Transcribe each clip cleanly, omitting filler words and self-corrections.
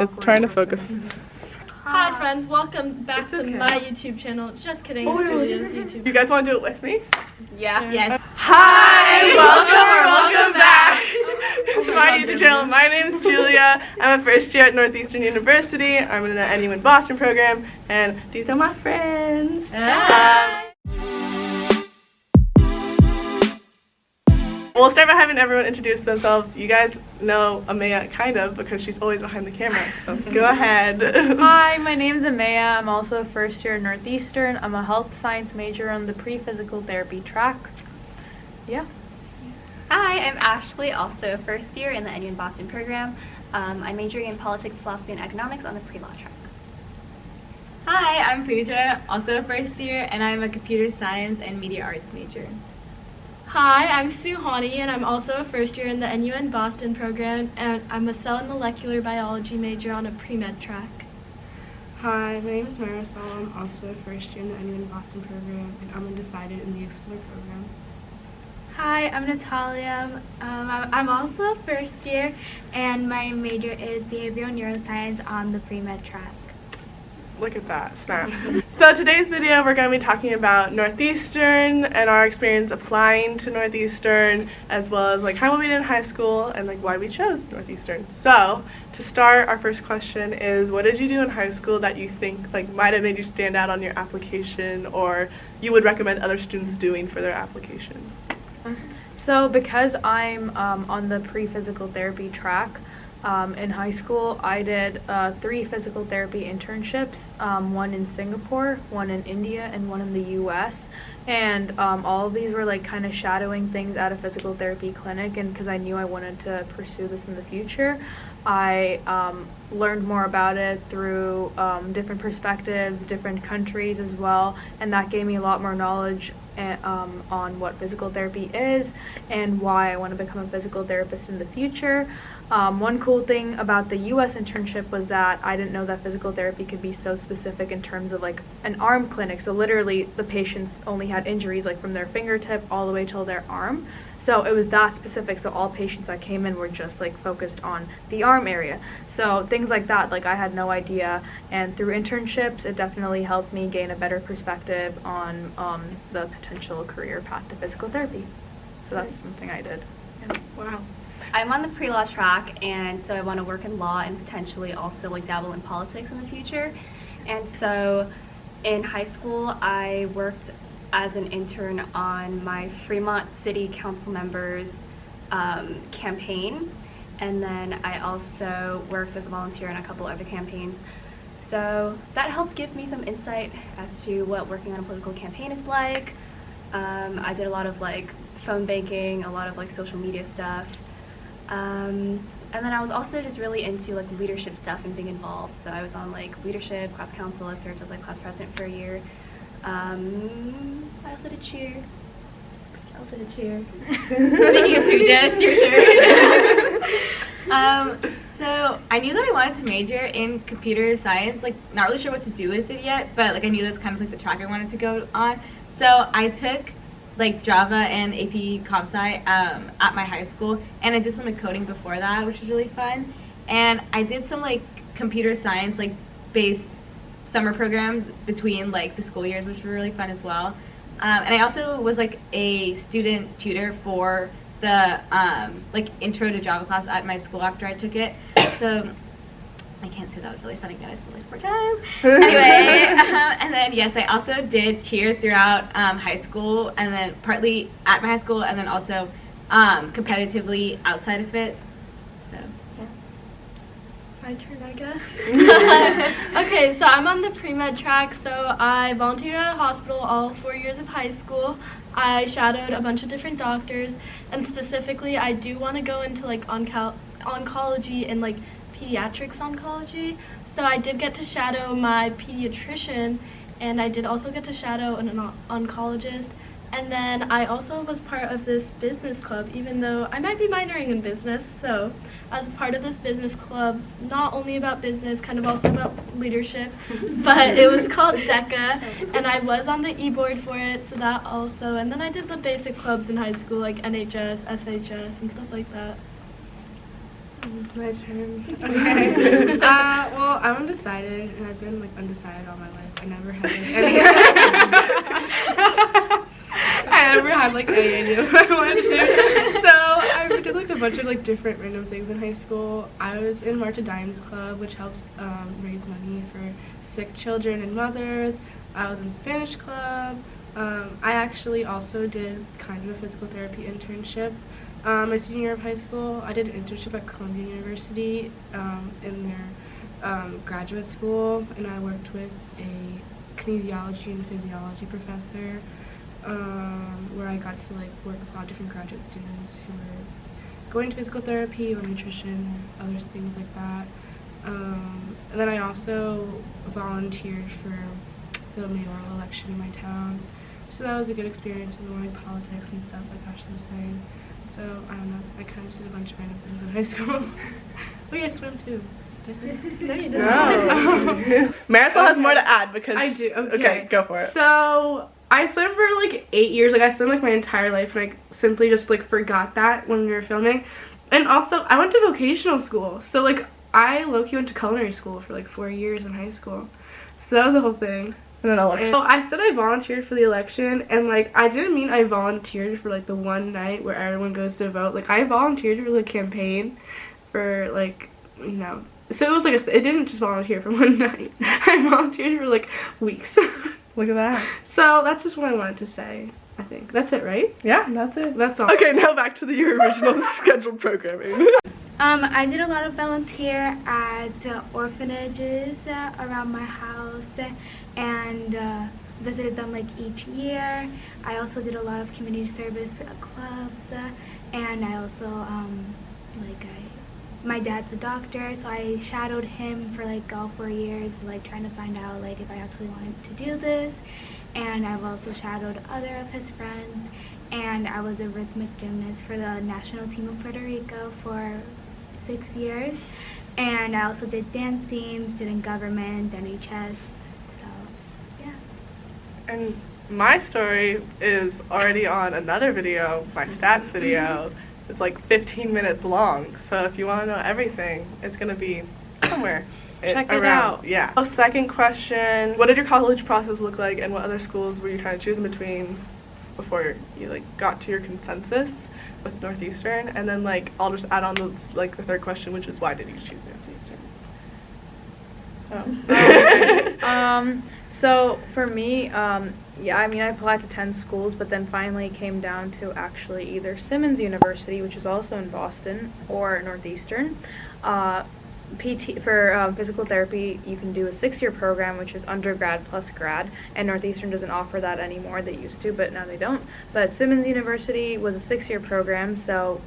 It's trying to focus. Hi friends, welcome back to my YouTube channel. Just kidding, it's Julia's YouTube. You guys want to do it with me? Yeah. Sure. Yes. Hi, welcome back to my YouTube channel. My name is Julia. I'm a first year at Northeastern University. I'm in the NU in Boston program, and these are my friends. We'll start by having everyone introduce themselves. You guys know Ameya kind of because she's always behind the camera, so go ahead. Hi, my name is Ameya. I'm also a first year at Northeastern. I'm a health science major on the pre-physical therapy track. Yeah. Hi, I'm Ashley, also a first year in the NU in Boston program. I'm majoring in politics, philosophy, and economics on the pre-law track. Hi, I'm Pooja, also a first year, and I'm a computer science and media arts major. Hi, I'm Suhani, and I'm also a first year in the NU in Boston program, and I'm a cell and molecular biology major on a pre-med track. Hi, my name is Marisol. I'm also a first year in the NU in Boston program, and I'm undecided in the Explore program. Hi, I'm Natalia. I'm also a first year, and my major is behavioral neuroscience on the pre-med track. Look at that, snaps. So today's video we're going to be talking about Northeastern and our experience applying to Northeastern, as well as like kind of what we did in high school and like why we chose Northeastern. So to start, our first question is, what did you do in high school that you think like might have made you stand out on your application, or you would recommend other students doing for their application? So because I'm on the pre-physical therapy track, in high school, I did 3 physical therapy internships, one in Singapore, one in India, and one in the US. And all of these were like kind of shadowing things at a physical therapy clinic, and because I knew I wanted to pursue this in the future, I learned more about it through different perspectives, different countries as well, and that gave me a lot more knowledge on what physical therapy is and why I want to become a physical therapist in the future. One cool thing about the US internship was that I didn't know that physical therapy could be so specific in terms of like an arm clinic. So literally the patients only had injuries like from their fingertip all the way till their arm. So it was that specific. So all patients that came in were just like focused on the arm area. So things like that, like I had no idea. And through internships, it definitely helped me gain a better perspective on the potential career path to physical therapy. So that's something I did. Yeah. Wow. I'm on the pre-law track, and so I want to work in law and potentially also like dabble in politics in the future. And so in high school, I worked as an intern on my Fremont City Council members campaign, and then I also worked as a volunteer in a couple other campaigns. So that helped give me some insight as to what working on a political campaign is like. I did a lot of like phone banking, a lot of like social media stuff. And then I was also just really into like leadership stuff and being involved. So I was on like leadership, class council. I served as like class president for a year. I also did cheer. Speaking of Pooja, it's your turn. So I knew that I wanted to major in computer science, like not really sure what to do with it yet, but like I knew that's kind of like the track I wanted to go on. So I took like Java and AP Comp Sci at my high school, and I did some like coding before that, which was really fun. And I did some like computer science like based summer programs between like the school years, which were really fun as well. And I also was like a student tutor for the like intro to Java class at my school after I took it. So I can't say that was really fun again. I said it like 4 times. Anyway, and then yes, I also did cheer throughout high school, and then partly at my high school, and then also competitively outside of it. So yeah. My turn, I guess. Okay, so I'm on the pre-med track, so I volunteered at a hospital all 4 years of high school. I shadowed a bunch of different doctors, and specifically I do want to go into like oncology and like pediatrics oncology. So I did get to shadow my pediatrician, and I did also get to shadow an oncologist. And then I also was part of this business club, even though I might be minoring in business. So I was part of this business club, not only about business, kind of also about leadership, but it was called DECA, and I was on the e-board for it, so that also. And then I did the basic clubs in high school, like NHS, SHS, and stuff like that. My turn. Okay. Well, I'm undecided, and I've been like undecided all my life. I never had like, any. I never had like any idea what I wanted to do. So I did like a bunch of like different random things in high school. I was in March of Dimes Club, which helps raise money for sick children and mothers. I was in Spanish club. I actually also did kind of a physical therapy internship. My senior year of high school, I did an internship at Columbia University in their graduate school, and I worked with a kinesiology and physiology professor where I got to like work with a lot of different graduate students who were going to physical therapy or nutrition, other things like that. And then I also volunteered for the mayoral election in my town. So that was a good experience with learning politics and stuff, like Ashley was saying. So, I don't know, I kind of just did a bunch of random things in high school. Wait, I swim too. Did I swim? No, you didn't. No. Marisol has more to add because... I do, Okay, go for it. So, I swam for like 8 years. Like, I swam like my entire life, and I simply just like forgot that when we were filming. And also, I went to vocational school. So, like, I low-key went to culinary school for like 4 years in high school. So that was a whole thing. And then So I said I volunteered for the election, and like I didn't mean I volunteered for like the one night where everyone goes to vote. Like I volunteered for the campaign for like, you know, so it was like it didn't just volunteer for one night. I volunteered for like weeks. Look at that. So that's just what I wanted to say. I think that's it, right? Yeah, that's it. That's all. Okay, now back to your original scheduled programming. I did a lot of volunteer at orphanages around my house and visited them like each year. I also did a lot of community service clubs and I also my dad's a doctor, so I shadowed him for like all 4 years, like trying to find out like if I actually wanted to do this. And I've also shadowed other of his friends, and I was a rhythmic gymnast for the national team of Puerto Rico for 6 years. And I also did dance teams, student government, NHS, so yeah. And my story is already on another video, my stats video. It's like 15 minutes long, so if you want to know everything, it's going to be somewhere. Check it out. Yeah. So second question, what did your college process look like, and what other schools were you kind of choosing between before you like got to your consensus with Northeastern? And then like I'll just add on the third question, which is why did you choose Northeastern? Oh. So for me, yeah, I mean, I applied to 10 schools, but then finally came down to actually either Simmons University, which is also in Boston, or Northeastern. PT for physical therapy, you can do a 6-year program, which is undergrad plus grad, and Northeastern doesn't offer that anymore. They used to, but now they don't. But Simmons University was a 6-year program, so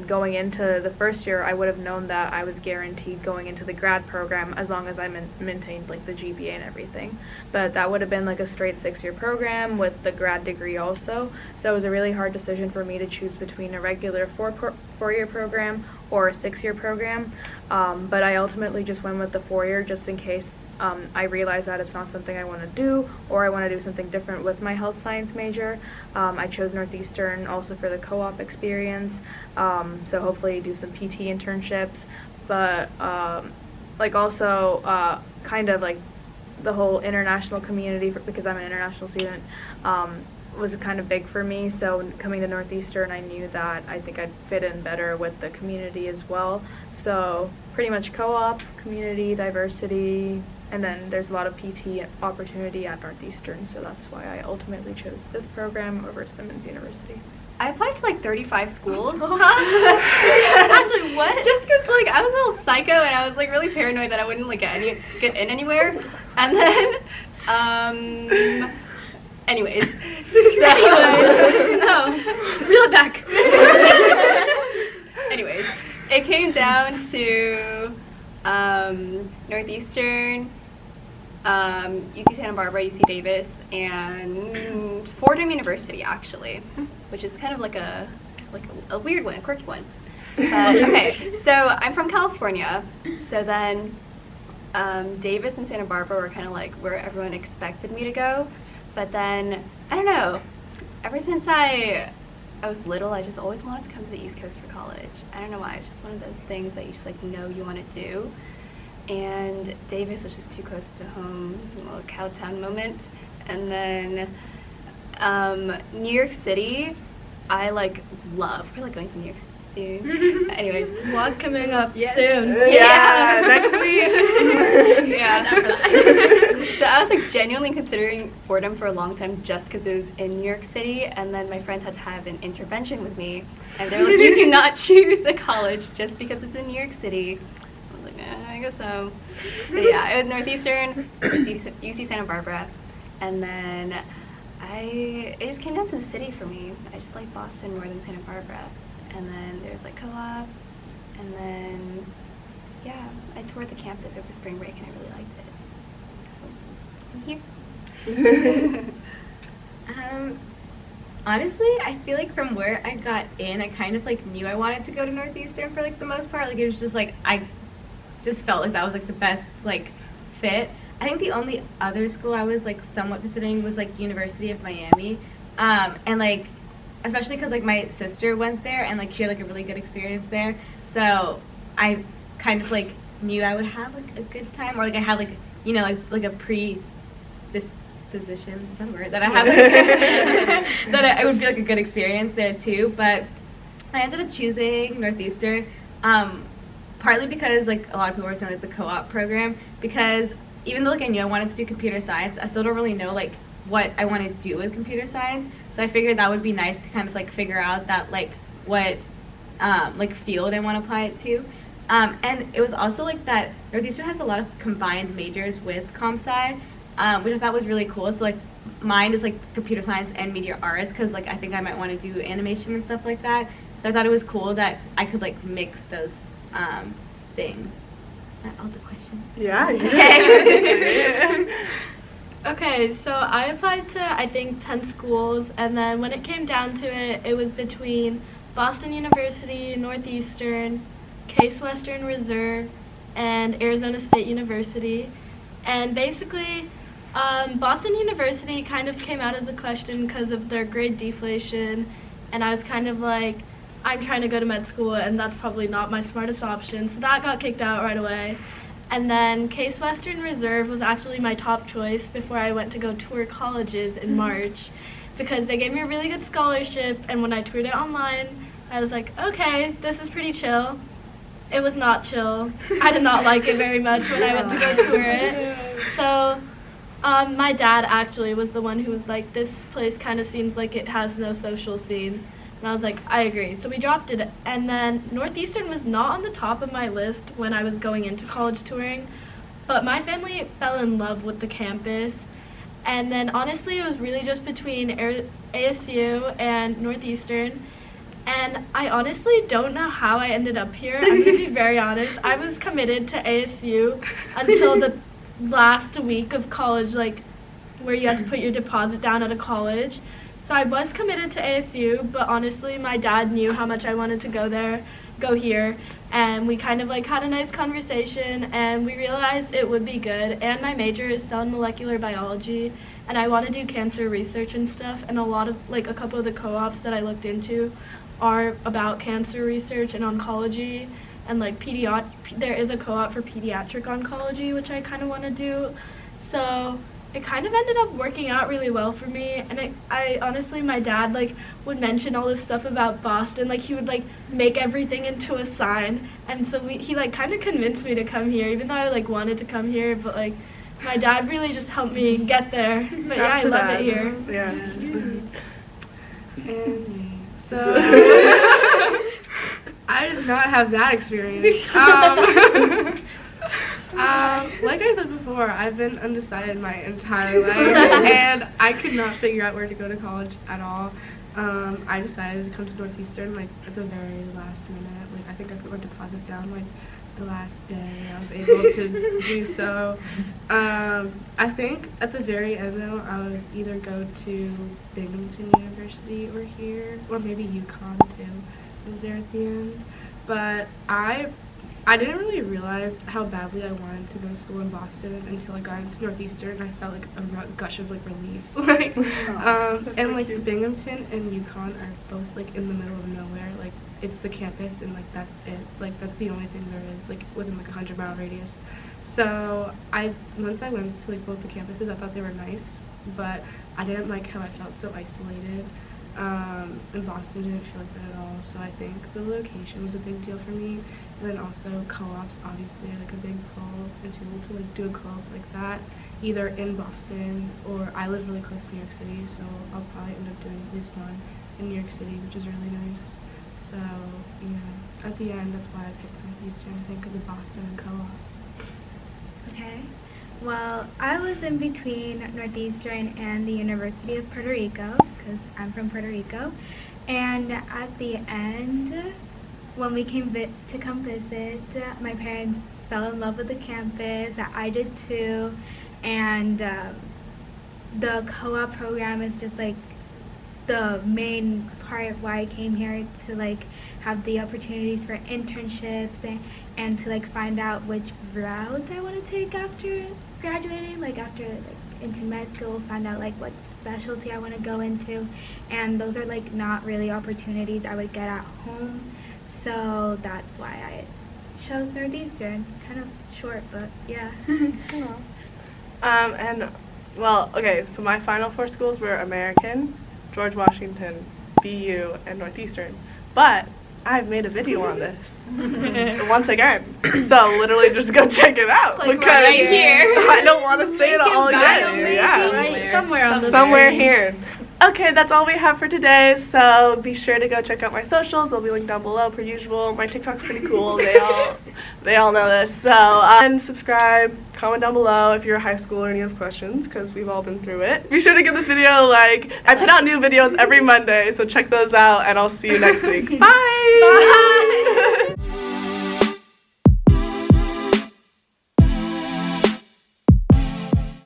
going into the first year, I would have known that I was guaranteed going into the grad program as long as I maintained like the GPA and everything. But that would have been like a straight 6-year program with the grad degree also. So it was a really hard decision for me to choose between a regular 4-year program or a 6-year program. But I ultimately just went with the 4-year just in case I realized that it's not something I want to do, or I want to do something different with my health science major. I chose Northeastern also for the co-op experience, so hopefully do some PT internships, but like also kind of like the whole international community, because I'm an international student, was kind of big for me. So coming to Northeastern, I knew that I think I'd fit in better with the community as well. So pretty much co-op, community, diversity, and then there's a lot of PT opportunity at Northeastern. So that's why I ultimately chose this program over Simmons University. I applied to like 35 schools. Actually, what? Just because like I was a little psycho and I was like really paranoid that I wouldn't like get in anywhere. And then anyways, no, reel it back. Anyways, it came down to Northeastern, UC Santa Barbara, UC Davis, and Fordham University actually, which is kind of like a weird one, a quirky one. Okay, so I'm from California, so then Davis and Santa Barbara were kind of like where everyone expected me to go. But then, I don't know, ever since I I was little, I just always wanted to come to the East Coast for college. I don't know why. It's just one of those things that you just like know you want to do. And Davis was just too close to home, Cowtown moment. And then New York City, I like love. We're like going to New York City soon. Anyways, Vlog coming up soon. Yeah, next week. Yeah. So I was like genuinely considering Fordham for a long time just because it was in New York City, and then my friends had to have an intervention with me, and they're like, you do not choose a college just because it's in New York City. I was like, I guess so. So yeah, it was Northeastern, UC Santa Barbara, and then it just came down to the city for me. I just like Boston more than Santa Barbara. And then there's like co-op, and then yeah, I toured the campus over spring break and I really liked it. So I'm here. Honestly, I feel like from where I got in, I kind of like knew I wanted to go to Northeastern for like the most part. Like it was just like I just felt like that was like the best like fit. I think the only other school I was like somewhat considering was like University of Miami, and like. Especially because like my sister went there and like she had like a really good experience there, so I kind of like knew I would have like a good time, or like I had like like a predisposition, is that a word, that I had like that it would be like a good experience there too. But I ended up choosing Northeastern, partly because like a lot of people were saying like the co-op program, because even though like I knew I wanted to do computer science, I still don't really know like what I want to do with computer science. So I figured that would be nice to kind of like figure out that like what like field I want to apply it to. And it was also like that Northeastern has a lot of combined majors with comp sci, which I thought was really cool. So like mine is like computer science and media arts, because like I think I might want to do animation and stuff like that. So I thought it was cool that I could like mix those things. Is that all the questions? Yeah. Okay. Okay, so I applied to, I think, 10 schools, and then when it came down to it, it was between Boston University, Northeastern, Case Western Reserve, and Arizona State University. And basically, Boston University kind of came out of the question because of their grade deflation, and I was kind of like, I'm trying to go to med school, and that's probably not my smartest option, so that got kicked out right away. And then Case Western Reserve was actually my top choice before I went to go tour colleges in March, because they gave me a really good scholarship, and when I toured it online, I was like, okay, this is pretty chill. It was not chill. I did not like it very much when I went to go tour it. So my dad actually was the one who was like, this place kind of seems like it has no social scene. And I was like, I agree. So we dropped it. And then Northeastern was not on the top of my list when I was going into college touring. But my family fell in love with the campus. And then honestly, it was really just between ASU and Northeastern. And I honestly don't know how I ended up here. I'm going to be very honest. I was committed to ASU until the last week of college, like where you had to put your deposit down at a college. So I was committed to ASU, but honestly, my dad knew how much I wanted to go here, and we kind of like had a nice conversation, and we realized it would be good. And my major is cell and molecular biology, and I want to do cancer research and stuff, and a couple of the co-ops that I looked into are about cancer research and oncology, and like there is a co-op for pediatric oncology, which I kind of want to do. So it kind of ended up working out really well for me, and I honestly, my dad like would mention all this stuff about Boston, like he would like make everything into a sign, and so he like kind of convinced me to come here, even though I like wanted to come here, but like my dad really just helped me get there. But yeah, I love it here. Yeah. And me. So I did not have that experience. Like I said before, I've been undecided my entire life, and I could not figure out where to go to college at all. I decided to come to Northeastern like at the very last minute. Like I think I put my deposit down like the last day I was able to do so. I think at the very end though, I would either go to Binghamton University or here, or maybe UConn too. Was there at the end, but I I didn't really realize how badly I wanted to go to school in Boston until I got into Northeastern, and I felt like a gush of like relief. Like, and like Binghamton and UConn are both like in the middle of nowhere. Like, it's the campus, and like that's it. Like, that's the only thing there is like within like a 100-mile radius. So once I went to like both the campuses, I thought they were nice, but I didn't like how I felt so isolated. In Boston, didn't feel like that at all. So I think the location was a big deal for me. And then also co-ops, obviously, are like a big pull, and to be able to like do a co-op like that, either in Boston or I live really close to New York City, so I'll probably end up doing at least one in New York City, which is really nice. So yeah, at the end, that's why I picked Northeastern, I think, because of Boston and co-op. Okay. Well, I was in between Northeastern and the University of Puerto Rico, because I'm from Puerto Rico. And at the end, when we came to come visit, my parents fell in love with the campus. I did too. And the co-op program is just like the main part why I came here, to like have the opportunities for internships and to like find out which route I want to take after graduating, like after like into med school, find out like what specialty I want to go into, and those are like not really opportunities I would get at home, so that's why I chose Northeastern. Kind of short, but yeah. And well, okay, so my final 4 schools were American, George Washington, BU, and Northeastern, but I've made a video on this once again, so literally just go check it out, Click because right here. I don't want to say it all again. Yeah, Right, somewhere on the somewhere screen. here. Okay, that's all we have for today, so be sure to go check out my socials. They'll be linked down below per usual. My TikTok's pretty cool. They all know this. So, and subscribe, comment down below if you're a high schooler and you have questions, because we've all been through it. Be sure to give this video a like. I put out new videos every Monday, so check those out, and I'll see you next week. Bye! Bye!